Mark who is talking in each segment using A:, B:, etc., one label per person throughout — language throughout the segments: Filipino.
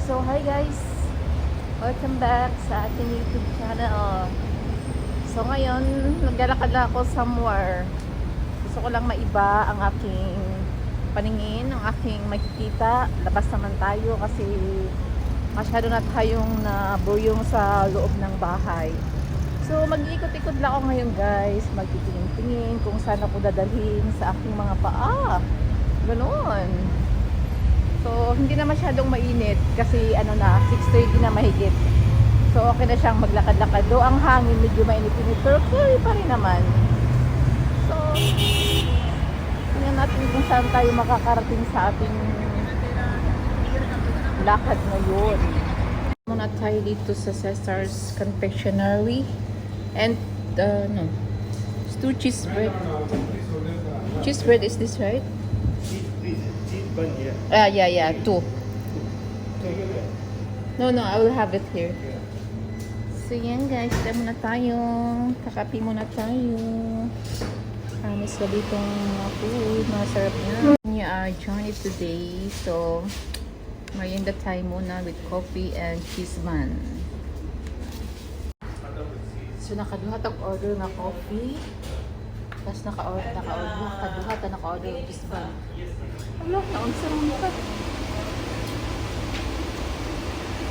A: So, hi guys! Welcome back sa ating YouTube channel. So, ngayon, naglalakad lang ako somewhere. Gusto ko lang maiba ang aking paningin, ang aking makikita. Labas naman tayo kasi masyado na tayong nabuyong sa loob ng bahay. So, mag-iikot-ikot lang ako ngayon guys. Magtitingin-tingin kung saan ako dadalhin sa aking mga paa. Ganon. So, hindi na masyadong mainit kasi ano na, 6:30 na mahigit. So, okay na siyang maglakad-lakad. Do ang hangin medyo mainit-init pero clear pa rin naman. So, tingnan natin kung saan tayo makakarating sa ating lakad ngayon. Muna tayo dito sa Cesar's Confectionery and no, two cheese bread. Cheese bread, is this right?
B: Bun, yeah.
A: Yeah, two. No, I will have it here. So yan guys, dito muna tayo. Kakapi muna tayo. Promise ka ditong mga food. Masarap na. Our journey today. So, merienda tayo muna with coffee and cheese bun. So, nakaduha tag order na coffee. Tapos naka-order ng cheese bun. Wala, naunsa naman ka.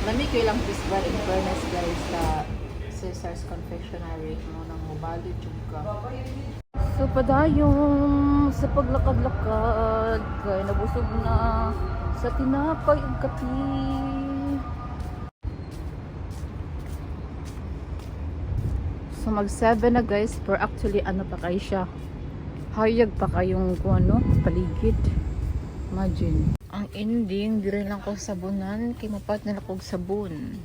A: Lamig ko ilang cheese bun in fairness guys sa Cesar's Confectionery. Nang mobali juga. So, padayong sa paglakad-lakad. Kaya nabusog na sa tinapay ang kape. So, mag-7 na guys. Pero actually, ano pa kayo siya? Hayag pa kayong paligid. Imagine. Ang ending, di rin lang ko sabunan. Kay mapat na lakog sabon.